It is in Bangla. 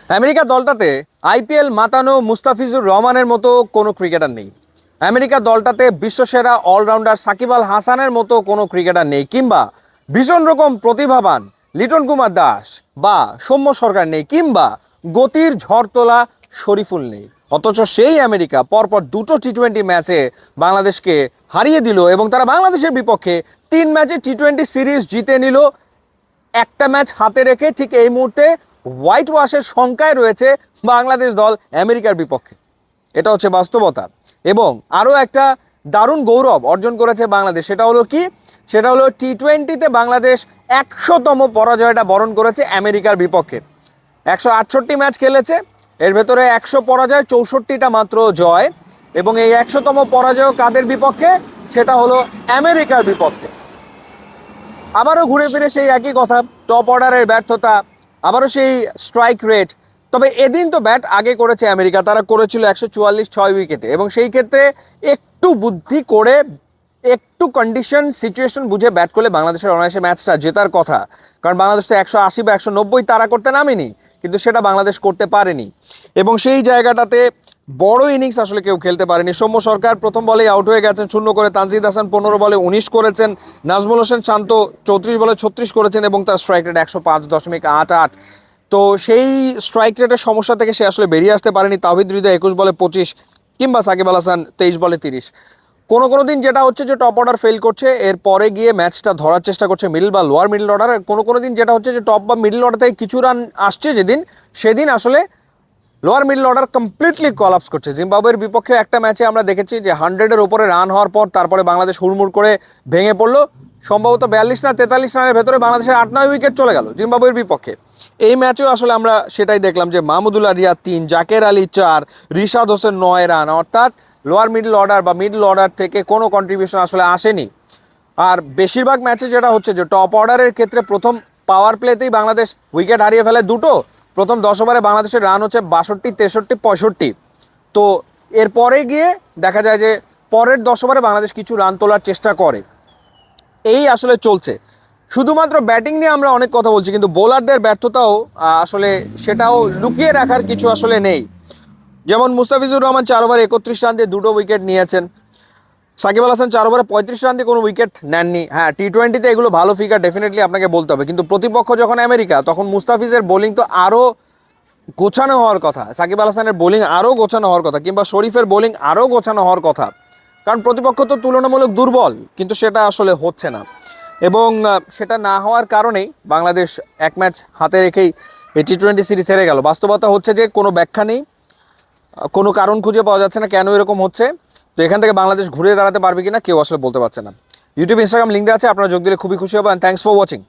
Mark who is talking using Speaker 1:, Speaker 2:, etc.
Speaker 1: আমেরিকা দলটাতে আইপিএল মাতানো মুস্তাফিজুর রহমানের মতো কোনো ক্রিকেটার নেই। আমেরিকা দলটাতে বিশ্বসেরা অলরাউন্ডার সাকিব আল হাসানের মতো কোনো ক্রিকেটার নেই, কিংবা ভীষণ রকম প্রতিভাবান লিটন কুমার দাস বা সৌম্য সরকার নেই, কিংবা গতির ঝড় তোলা শরীফুল নেই। অথচ সেই আমেরিকা পরপর দুটো টি-20 ম্যাচে বাংলাদেশকে হারিয়ে দিল এবং তারা বাংলাদেশের বিপক্ষে 3 ম্যাচে টি-20 সিরিজ জিতে নিল। একটা ম্যাচ হাতে রেখে ঠিক এই মুহূর্তে হোয়াইট ওয়াশের শঙ্কায় রয়েছে বাংলাদেশ দল আমেরিকার বিপক্ষে। এটা হচ্ছে বাস্তবতা। এবং আরও একটা দারুণ গৌরব অর্জন করেছে বাংলাদেশ। সেটা হলো কি? সেটা হলো টি-20তে বাংলাদেশ 100তম পরাজয়টা বরণ করেছে আমেরিকার বিপক্ষে। 168 ম্যাচ খেলেছে, এর ভেতরে 100 পরাজয়, 64টা মাত্র জয়। এবং এই 100তম পরাজয় কাদের বিপক্ষে? সেটা হলো আমেরিকার বিপক্ষে। আবারও ঘুরে ফিরে সেই একই কথা, টপ অর্ডারের ব্যর্থতা, আবারও সেই স্ট্রাইক রেট। তবে এদিন তো ব্যাট আগে করেছে আমেরিকা, তারা করেছিল 144 6 উইকেটে, এবং সেই ক্ষেত্রে একটু বুদ্ধি করে, একটু কন্ডিশন সিচুয়েশন বুঝে ব্যাট করলে বাংলাদেশের অনায়াসে ম্যাচটা জেতার কথা। কারণ বাংলাদেশ তো 180 বা 190 তারা করতে নামেনি, কিন্তু সেটা বাংলাদেশ করতে পারেনি। এবং সেই জায়গাটাতে বড় ইনিংস আসলে কেউ খেলতে পারেনি। সৌম্য সরকার প্রথম বলেই আউট হয়ে গেছেন 0 করে, তানজিদ হাসান 15 বলে 19 করেছেন, নাজমুল হোসেন শান্ত 34 বলে 36 করেছেন এবং তার স্ট্রাইক রেট 105.88। তো সেই স্ট্রাইক রেটের সমস্যা থেকে সে আসলে বেরিয়ে আসতে পারেনি। তাওহিদ হৃদয় 21 বলে 25, কিংবা সাকিব আল হাসান 23 বলে 30। কোনো দিন যেটা হচ্ছে যে টপ অর্ডার ফেল করছে, এরপরে গিয়ে ম্যাচটা ধরার চেষ্টা করছে মিডল বা লোয়ার মিডল অর্ডার। কোনো দিন যেটা হচ্ছে যে টপ বা মিডল অর্ডার থেকে কিছু রান আসছে যেদিন, সেদিন আসলে lower middle order completely collapse করছে। জিম্বাবুয়ের বিপক্ষে একটা ম্যাচে আমরা দেখেছি যে 100-এর ওপরে রান হওয়ার পর তারপরে বাংলাদেশ হুড়মুড় করে ভেঙে পড়লো। সম্ভবত 42 না 43 রানের ভেতরে বাংলাদেশের 8-9 উইকেট চলে গেল জিম্বাবুয়ের বিপক্ষে। এই ম্যাচেও আসলে আমরা সেটাই দেখলাম যে মাহমুদুল্লাহ রিয়াদ 3, জাকের আলী 4, রিশাদ হোসেন 9 রান। অর্থাৎ লোয়ার মিডল অর্ডার বা মিডল অর্ডার থেকে কোনো কন্ট্রিবিউশন আসলে আসেনি। আর বেশিরভাগ ম্যাচে যেটা হচ্ছে যে টপ অর্ডারের ক্ষেত্রে প্রথম পাওয়ার প্লেতেই বাংলাদেশ উইকেট হারিয়ে ফেলে দুটো। প্রথম 10 ওভারে বাংলাদেশের রান হচ্ছে 62, 63, 65। তো এরপরে গিয়ে দেখা যায় যে পরের 10 ওভারে বাংলাদেশ কিছু রান তোলার চেষ্টা করে। এই আসলে চলছে। শুধুমাত্র ব্যাটিং নিয়ে আমরা অনেক কথা বলছি, কিন্তু বোলারদের ব্যর্থতাও আসলে সেটাও লুকিয়ে রাখার কিছু আসলে নেই। যেমন মুস্তাফিজুর রহমান 4 ওভারে 31 রান দিয়ে 2টো উইকেট নিয়েছেন। সাকিব আল হাসান 4 ওভারে 35 রান দিয়ে কোনো উইকেট নেননি। হ্যাঁ, টি-20তে এগুলো ভালো ফিগার, ডেফিনেটলি আপনাকে বলতে হবে। কিন্তু প্রতিপক্ষ যখন আমেরিকা, তখন মুস্তাফিজের বোলিং তো আরও গোছানো হওয়ার কথা, সাকিব আল হাসানের বোলিং আরও গোছানো হওয়ার কথা, কিংবা শরীফের বোলিং আরও গোছানো হওয়ার কথা। কারণ প্রতিপক্ষ তো তুলনামূলক দুর্বল, কিন্তু সেটা আসলে হচ্ছে না। এবং সেটা না হওয়ার কারণেই বাংলাদেশ এক ম্যাচ হাতে রেখেই এই টি-20 সিরিজ হেরে গেল। বাস্তবতা হচ্ছে যে কোনো ব্যাখ্যা নেই, কোনো কারণ খুঁজে পাওয়া যাচ্ছে না কেন এরকম হচ্ছে। তো এখান থেকে বাংলাদেশ ঘুরে দাঁড়াতে পারবে কিনা কেউ আসলে বলতে পারছে না। ইউটিউব, ইনস্টাগ্রাম লিঙ্ক দেওয়া আছে, আপনারা যোগ দিলে খুবই খুশি হবেন। Thanks for watching.